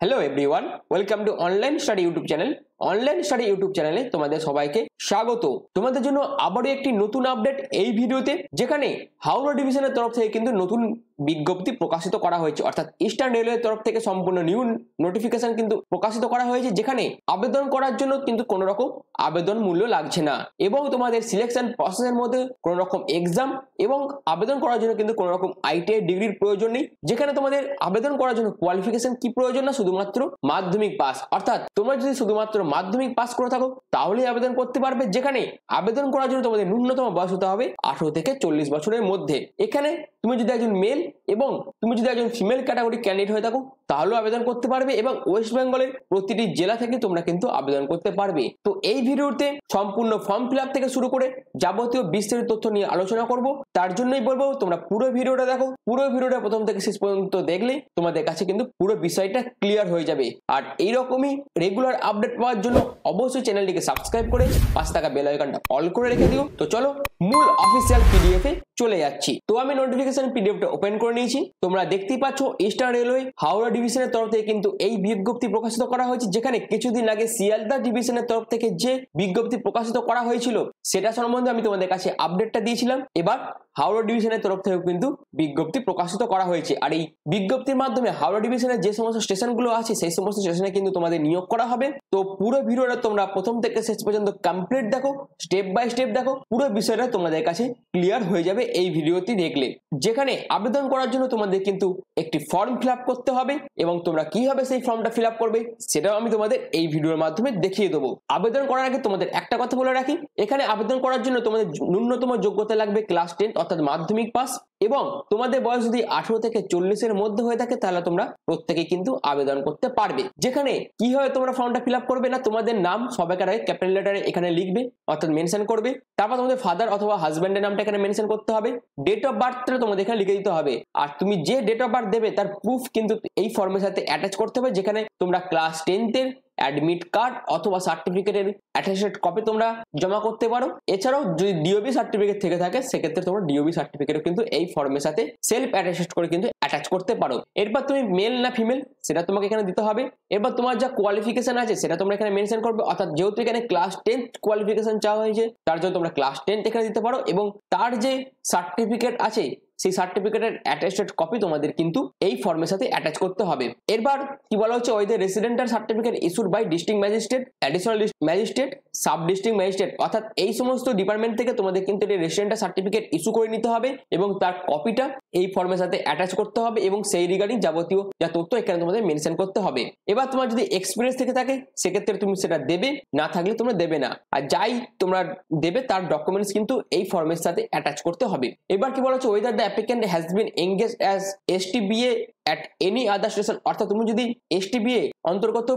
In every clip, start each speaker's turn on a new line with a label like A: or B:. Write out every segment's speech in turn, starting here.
A: Hello everyone, welcome to online study YouTube channel. Online study YouTube চ্যানেলে তোমাদের সবাইকে স্বাগত। তোমাদের জন্য আবারও একটি নতুন আপডেট এই ভিডিওতে, যেখানে হাওড়া ডিভিশনের তরফ থেকে কিন্তু নতুন বিজ্ঞপ্তি প্রকাশিত করা হয়েছে, অর্থাৎ ইস্টার্ন রেলওয়ের তরফ থেকে সম্পূর্ণ নিউ নোটিফিকেশন কিন্তু প্রকাশিত করা হয়েছে, যেখানে আবেদন করার জন্য কিন্তু কোনো রকম আবেদন মূল্য লাগছে না এবং তোমাদের সিলেকশন প্রসেসের মধ্যে কোনো রকম এক্সাম এবং আবেদন করার জন্য কিন্তু কোনো রকম আইটিআই ডিগ্রির প্রয়োজন নেই। যেখানে তোমাদের আবেদন করার জন্য কোয়ালিফিকেশন কি প্রয়োজন না, শুধুমাত্র মাধ্যমিক পাস। অর্থাৎ তোমরা যদি শুধুমাত্র মাধ্যমিক পাস করে থাকো তাহলেই আবেদন করতে পারবে। যেখানে আবেদন করার জন্য তোমাদের ন্যূনতম বয়স হতে হবে 18 থেকে 40 বছরের মধ্যে। এখানে তুমি যদি একজন মেল এবং তুমি যদি একজন ফিমেল ক্যাটাগরি ক্যান্ডিডেট হয়ে থাকো তাহলেও আবেদন করতে পারবে এবং ওয়েস্ট বেঙ্গলের প্রতিটি জেলা থেকে তোমরা কিন্তু আবেদন করতে পারবে। তো এই ভিডিওতে সম্পূর্ণ ফর্ম ফিল আপ থেকে শুরু করে যাবতীয় বিস্তারিত তথ্য নিয়ে আলোচনা করব। তার জন্যই বলবো তোমরা পুরো ভিডিওটা দেখো। পুরো ভিডিওটা প্রথম থেকে শেষ পর্যন্ত দেখলে তোমাদের কাছে কিন্তু পুরো বিষয়টা ক্লিয়ার হয়ে যাবে। আর এইরকমই রেগুলার আপডেট পাওয়ার জন্য অবশ্যই চ্যানেলটিকে সাবস্ক্রাইব করে পাশে থাকা বেল আইকনটা অল করে রেখে দিও। তো চলো মূল অফিসিয়াল পিডিএফ এ চলে যাচ্ছি। তো আমি নোটিফিকেশন পিডিএফটা ওপেন করে নিয়েছি। তোমরা দেখতেই পাচ্ছ ইস্টার্ন রেলওয়ে হাওড়া ডিভিশনের তরফ থেকে কিন্তু এই বিজ্ঞপ্তি প্রকাশিত করা হয়েছে। যেখানে কিছুদিন আগে শিয়ালদা ডিভিশনের তরফ থেকে যে বিজ্ঞপ্তি প্রকাশিত করা হয়েছিল সেটা সম্বন্ধে আমি তোমাদের কাছে আপডেটটা দিয়েছিলাম। এবার হাওড়া ডিভিশনের তরফ থেকে কিন্তু বিজ্ঞপ্তি প্রকাশিত করা হয়েছে। আর এই বিজ্ঞপ্তির মাধ্যমে হাওড়া ডিভিশনের যে সমস্ত স্টেশনগুলো আছে সেই সমস্ত স্টেশনে কিন্তু তোমাদের নিয়োগ করা হবে। তো পুরো ভিডিওটা তোমরা প্রথম থেকে শেষ পর্যন্ত কমপ্লিট দেখো, স্টেপ বাই স্টেপ দেখো। পুরো বিষয়টা তোমাদের কাছে ক্লিয়ার হয়ে যাবে এই ভিডিওটি দেখলে। যেখানে আবেদন করার জন্য তোমাদের কিন্তু একটি ফর্ম ফিল আপ করতে হবে এবং তোমরা কিভাবে সেই ফর্মটা ফিল আপ করবে সেটাও আমি তোমাদের এই ভিডিওর মাধ্যমে দেখিয়ে দেবো। আবেদন করার আগে তোমাদের একটা কথা বলে রাখি, এখানে আবেদন করার জন্য তোমাদের ন্যূনতম যোগ্যতা লাগবে ক্লাস 10 অর্থাৎ মাধ্যমিক পাস, এবং তোমাদের বয়স যদি 18 থেকে 40 এর মধ্যে হয়ে থাকে তাহলে তোমরা প্রত্যেকে কিন্তু আবেদন করতে পারবে। যেখানে কিভাবে তোমরা ফর্মটা ফিল আপ করবে না, তোমাদের নাম সবাইকার আগে ক্যাপিটাল লেটারে এখানে লিখবে অর্থাৎ মেনশন করবে। তারপর তোমাদের ফাদার অথবা হাজবেন্ডের নামটা এখানে মেনশন করতে হবে। ডেট অফ বার্থটা তোমাদের এখানে লিখে দিতে হবে। আর তুমি যে ডেট অফ বার্থ দেবে তার প্রুফ কিন্তু এই ফর্মের সাথে অ্যাটাচ করতে হবে। যেখানে তোমরা ক্লাস 10 এর অ্যাডমিট কার্ড অথবা সার্টিফিকেটের অ্যাটাচড কপি তোমরা জমা করতে পারো। এছাড়াও যদি ডিওবি সার্টিফিকেট থেকে থাকে সেক্ষেত্রে তোমরা ডিওবি সার্টিফিকেটও কিন্তু এই ফর্মের সাথে সেলফ অ্যাটাচড করে কিন্তু অ্যাটাচ করতে পারো। এরপর তুমি মেল না ফিমেল সেটা তোমাকে এখানে দিতে হবে। এরপর তোমার যা কোয়ালিফিকেশন আছে সেটা তোমরা এখানে মেনশন করবে। অর্থাৎ যেহেতু এখানে ক্লাস 10 কোয়ালিফিকেশন চাওয়া হয়েছে তার জন্য তোমরা ক্লাস 10 এখানে দিতে পারো এবং তার যে সার্টিফিকেট আছে সেই সার্টিফিকেটের অ্যাটাচড কপি তোমাদের কিন্তু এই ফর্মের সাথে অ্যাটাচ করতে হবে। এরপর কি বলা হচ্ছে, ওই residential certificate issued by district magistrate, additional magistrate, sub district magistrate, অর্থাৎ এই সমস্ত ডিপার্টমেন্ট থেকে তোমাদের কিন্তু রেসিডেন্টাল সার্টিফিকেট ইস্যু করে নিতে হবে এবং তার কপিটা এই ফর্মের সাথে অ্যাটাচ করতে হবে এবং সেই রিগার্ডিং যাবতীয় যা তথ্য এখানে তোমাদের মেনশন করতে হবে। এবার তোমার যদি এক্সপিরিয়েন্স থেকে থাকে সেক্ষেত্রে তুমি সেটা দেবে, না থাকলে তোমরা দেবে না। আর যাই তোমরা দেবে তার ডকুমেন্টস কিন্তু এই ফর্মের সাথে অ্যাটাচ করতে হবে। এবার কি বলা হচ্ছে, whether the applicant has been engaged as STBA at any other station, অর্থাৎ তুমি যদি এসটিবিএ অন্তর্গত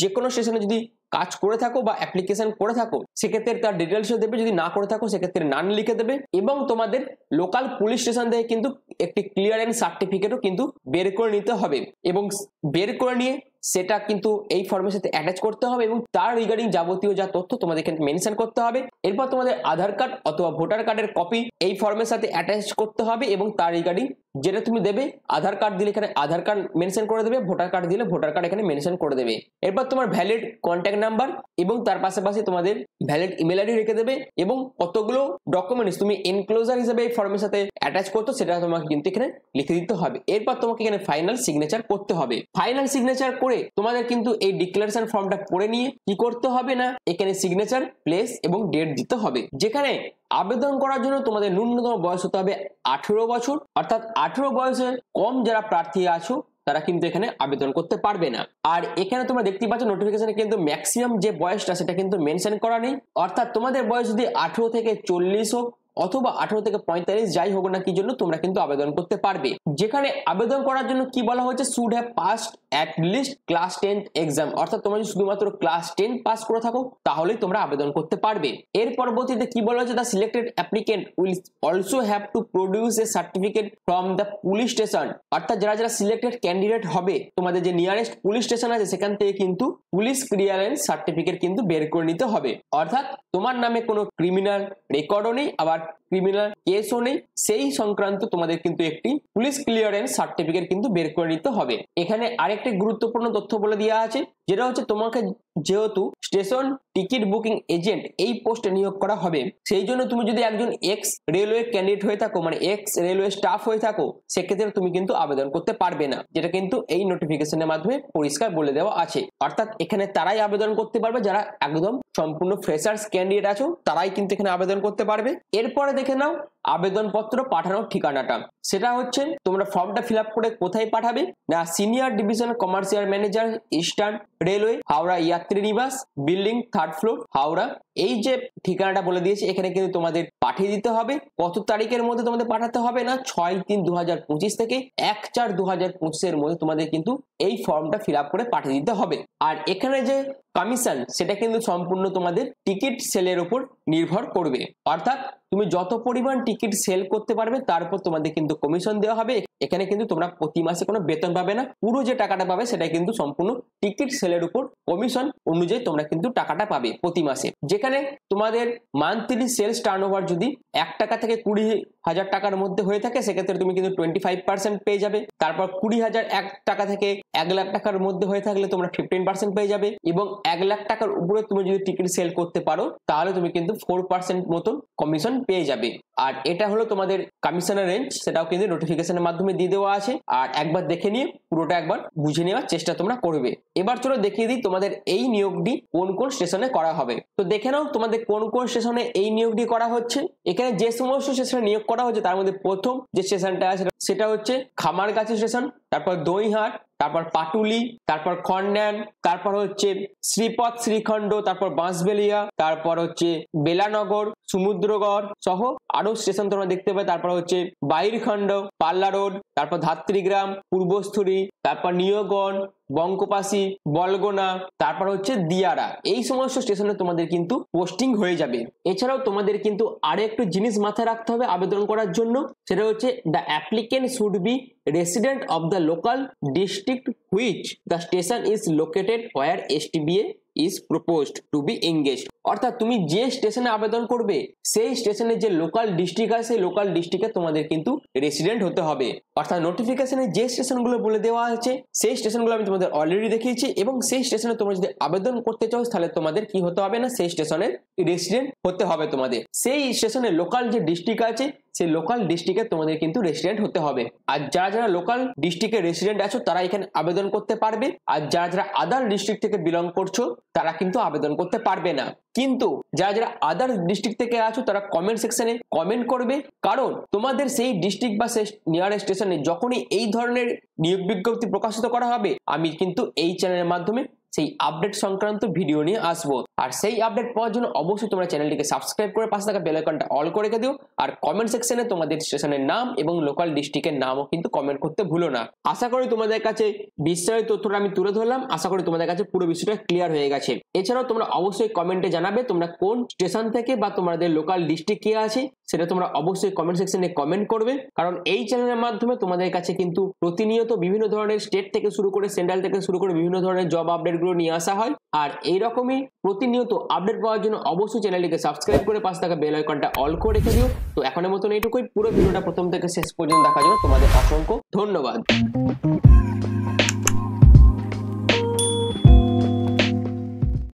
A: যে কোনো স্টেশনে যদি কাজ করে থাকো বা অ্যাপ্লিকেশন করে থাকো সেক্ষেত্রে তার ডিটেলস দেবে। যদি না করে থাকো সেক্ষেত্রে নান লিখে দেবে এবং তোমাদের লোকাল পুলিশ স্টেশন থেকে কিন্তু একটি ক্লিয়ারেন্স সার্টিফিকেটও কিন্তু বের করে নিতে হবে এবং বের করে নিয়ে সেটা কিন্তু এই ফর্মের সাথে অ্যাটাচ করতে হবে এবং তার রিগার্ডিং যাবতীয় যা তথ্য তোমাদের এখানে মেনশন করতে হবে। এরপর তোমাদের আধার কার্ড অথবা ভোটার কার্ডের কপি এই ফর্মের সাথে অ্যাটাচ করতে হবে এবং তার রিগার্ডিং যেটা তুমি দেবে, আধার কার্ড দিলে এখানে আধার কার্ড মেনশন করে দেবে, ভোটার কার্ড দিলে ভোটার কার্ড এখানে মেনশন করে দেবে। এরপর তোমার ভ্যালিড কন্ট্যাক্ট নাম্বার এবং তার পাশাপাশি তোমাদের ভ্যালিড ইমেল আইডি রেখে দেবে এবং কতগুলো ডকুমেন্টস তুমি এনক্লোজার হিসেবে এই ফর্মের সাথে অ্যাটাচ করতো সেটা তোমাকে কিন্তু এখানে লিখে দিতে হবে। এরপর তোমাকে এখানে ফাইনাল সিগনেচার করতে হবে। ফাইনাল সিগনেচার করে তোমাদের কিন্তু এই ডিক্লারেশন ফর্মটা পড়ে নিয়ে কি করতে হবে না, এখানে সিগনেচার, প্লেস এবং ডেট দিতে হবে। যেখানে আবেদন করার জন্য তোমাদের ন্যূনতম বয়স হতে হবে 18 বছর, অর্থাৎ 18 বয়সের কম যারা প্রার্থী আছো তারা কিন্তু এখানে আবেদন করতে পারবে না। আর এখানে তোমরা দেখতে পাচ্ছ নোটিফিকেশনে কিন্তু ম্যাক্সিমাম যে বয়সটা সেটা কিন্তু মেনশন করা নেই। অর্থাৎ তোমাদের বয়স যদি 18 থেকে 40 হোক অথবা 18 থেকে 45 যাই হোক না কি জন্য তোমরা কিন্তু আবেদন করতে পারবে। যেখানে আবেদন করার জন্য কি বলা হয়েছে, should have passed at least class 10 exam, অর্থাৎ তোমরা যদি শুধুমাত্র ক্লাস 10 পাস করে থাকো তাহলেই তোমরা আবেদন করতে পারবে। এর পরবর্তীতে কি বলা হয়েছে, the selected applicant will also have to produce A certificate from the police station, অর্থাৎ যারা যারা সিলেক্টেড ক্যান্ডিডেট হবে তোমাদের যে নিয়ারেস্ট পুলিশ স্টেশন আছে সেখান থেকে কিন্তু পুলিশ ক্লিয়ারেন্স সার্টিফিকেট কিন্তু বের করে নিতে হবে। অর্থাৎ তোমার নামে কোনো ক্রিমিনাল রেকর্ডও নেই, আবার ক্রিমিনাল কেসও নেই, সেই সংক্রান্ত তোমাদের কিন্তু একটি পুলিশ ক্লিয়ারেন্স সার্টিফিকেট কিন্তু বের করে নিতে হবে। এখানে আরেকটি গুরুত্বপূর্ণ তথ্য বলে দেওয়া আছে, যেটা হচ্ছে তোমাকে যেহেতু স্টেশন টিকিট বুকিং এজেন্ট এই পোস্টে নিয়োগ করা হবে, সেই জন্য তুমি যদি একজন এক্স রেলওয়ে ক্যান্ডিডেট হয়ে থাকো, মানে এক্স রেলওয়ে স্টাফ হয়ে থাকো, সেক্ষেত্রে তুমি কিন্তু আবেদন করতে পারবে না, যেটা কিন্তু এই নোটিফিকেশনের মাধ্যমে পরিষ্কার বলে দেওয়া আছে। অর্থাৎ এখানে তারাই আবেদন করতে পারবে যারা একদম সম্পূর্ণ ফ্রেশার্স ক্যান্ডিডেট আছো, তারাই কিন্তু এখানে আবেদন করতে পারবে। এরপরে দেখে নাও আবেদনপত্র পাঠানোর ঠিকানাটা। সেটা হচ্ছে তোমরা ফর্মটা ফিল আপ করে কোথায় পাঠাবে না, senior division commercial manager, eastern railway, Howrah যাত্রী নিবাস, বিল্ডিং 3rd ফ্লোর, হাওড়া। এই যে ঠিকানাটা বলে দিয়েছে, এখানে কিন্তু তোমাদের পাঠিয়ে দিতে হবে। কত তারিখের মধ্যে তোমাদের পাঠাতে হবে না, 6-3-2025 থেকে 1-4-2025 মধ্যে তোমাদের কিন্তু এই ফর্মটা ফিল আপ করে পাঠিয়ে দিতে হবে। আর এখানে যে কমিশন, সেটা কিন্তু সম্পূর্ণ তোমাদের টিকিট সেলের উপর নির্ভর করবে। অর্থাৎ তুমি যত পরিমাণ টিকিট সেল করতে পারবে তার উপর তোমাদের কিন্তু কমিশন দেওয়া হবে। এখানে কিন্তু তোমরা প্রতি মাসে কোনো বেতন পাবে না, পুরো যে টাকাটা পাবে সেটা কিন্তু সম্পূর্ণ টিকিট সেলের উপর কমিশন অনুযায়ী তোমরা কিন্তু টাকাটা পাবে প্রতি মাসে। যেখানে তোমাদের মান্থলি সেলস টার্নওভার যদি 1 টাকা থেকে 20,000 টাকার মধ্যে হয়ে থাকে, সেক্ষেত্রে তুমি কিন্তু 25% পেয়ে যাবে। তারপর 20,000 টাকা থেকে 1 লাখ টাকার মধ্যে হয়ে থাকলে তোমরা 15% পেয়ে যাবে, এবং 1 লাখ টাকার উপরে তুমি যদি টিকিট সেল করতে পারো তাহলে তুমি কিন্তু 4% মতন কমিশন পেয়ে যাবে। আর এটা হলো তোমাদের কমিশনের রেঞ্জ, সেটাও কিন্তু নোটিফিকেশনের মাধ্যমে দিয়ে দেওয়া আছে। আর একবার দেখে নিয়ে পুরোটা একবার বুঝে নেওয়ার চেষ্টা তোমরা করবে। এবার চলো দেখিয়ে দিই তোমাদের এই নিয়োগটি কোন কোন স্টেশনে করা হবে। তো দেখে নাও তোমাদের কোন কোন স্টেশনে এই নিয়োগটি করা হচ্ছে। এখানে যে সমস্ত স্টেশনে নিয়োগ করা হচ্ছে তার মধ্যে প্রথম যে স্টেশনটা আছে সেটা হচ্ছে খামারগাছি স্টেশন, তারপর দইহাট, তারপর পাটুলি, তারপর খন্ডান, তারপর হচ্ছে শ্রীপদ শ্রীখণ্ড, তারপর বাঁশবেলিয়া, তারপর হচ্ছে বেলানগর, সমুদ্রগড় সহ আরো স্টেশন তোমরা দেখতে পাবে। তারপর হচ্ছে বাইরখণ্ড, পাল্লা রোড, তারপর ধাত্রীগ্রাম, পূর্বস্থলী, তারপর নিয়োগন, বঙ্কপাসি, বলগোনা, তারপর হচ্ছে দিয়ারা। এই সমস্ত স্টেশনে তোমাদের কিন্তু পোস্টিং হয়ে যাবে। এছাড়াও তোমাদের কিন্তু আরো একটু জিনিস মাথায় রাখতে হবে আবেদন করার জন্য, সেটা হচ্ছে the applicant should be resident of the local district which the station is located where STBA is proposed to be engaged। অর্থাৎ তুমি যে স্টেশনে আবেদন করবে সেই স্টেশনে যে লোকাল ডিস্ট্রিক্ট আছে সেই লোকাল ডিস্ট্রিক্টে তোমাদের কিন্তু রেসিডেন্ট হতে হবে। অর্থাৎ নোটিফিকেশনে যে স্টেশনগুলো বলে দেওয়া আছে সেই স্টেশনগুলো আমি তোমাদের অলরেডি দেখিয়েছি, এবং সেই স্টেশনে তোমরা যদি আবেদন করতে চাও তাহলে তোমাদের কি হতে হবে না, সেই স্টেশনের রেসিডেন্ট হতে হবে তোমাদের। সেই স্টেশনের লোকাল যে ডিস্ট্রিক্ট আছে সেই লোকাল ডিস্ট্রিক্টে তোমাদের কিন্তু রেসিডেন্ট হতে হবে। আর যারা যারা লোকাল ডিস্ট্রিক্টে রেসিডেন্ট আছো তারা এখানে আবেদন করতে পারবে, আর যারা যারা আদার ডিস্ট্রিক্ট থেকে বিলং করছো তারা কিন্তু আবেদন করতে পারবে না। কিন্তু যারা যারা আদার ডিস্ট্রিক্ট থেকে আছো তারা কমেন্ট সেকশনে কমেন্ট করবে, কারণ তোমাদের সেই ডিস্ট্রিক্ট বা সেই নিয়ারেস্ট স্টেশনে যখনই এই ধরনের নিয়োগ বিজ্ঞপ্তি প্রকাশিত করা হবে আমি কিন্তু এই চ্যানেলের মাধ্যমে সেই আপডেট সংক্রান্ত ভিডিও নিয়ে আসবো। আর সেই আপডেট পাওয়ার জন্য অবশ্যই তোমরা চ্যানেলটিকে সাবস্ক্রাইব করে পাশে থাকা বেল আইকনটা অল করে রেখে দিও। আর কমেন্ট সেকশনে তোমাদের স্টেশনের নাম এবং লোকাল ডিস্ট্রিক্টের নামও কিন্তু কমেন্ট করতে ভুলো না। আশা করি তোমাদের কাছে বিস্তারিত তথ্যটা আমি তুলে ধরলাম, আশা করি তোমাদের কাছে পুরো বিষয়টা ক্লিয়ার হয়ে গেছে। এছাড়াও তোমরা অবশ্যই কমেন্টে জানাবে তোমরা কোন স্টেশন থেকে বা তোমাদের লোকাল ডিস্ট্রিক্ট কে আছে, সেটা তোমরা অবশ্যই কমেন্ট সেকশনে কমেন্ট করবে, কারণ এই চ্যানেলের মাধ্যমে তোমাদের কাছে কিন্তু প্রতিনিয়ত বিভিন্ন ধরনের স্টেট থেকে শুরু করে সেন্ট্রাল থেকে শুরু করে বিভিন্ন ধরনের জব আপডেট নিয়ে আসা হয়। আর এইরকমই প্রতিনিয়ত আপডেট পাওয়ার জন্য অবশ্যই চ্যানেলটিকে সাবস্ক্রাইব করে পাশে থাকা বেল আইকনটা অল করে রেখে দিও। তো এখনের মতন এইটুকুই, পুরো ভিডিওটা প্রথম থেকে শেষ পর্যন্ত দেখার জন্য তোমাদের অসংখ্য ধন্যবাদ।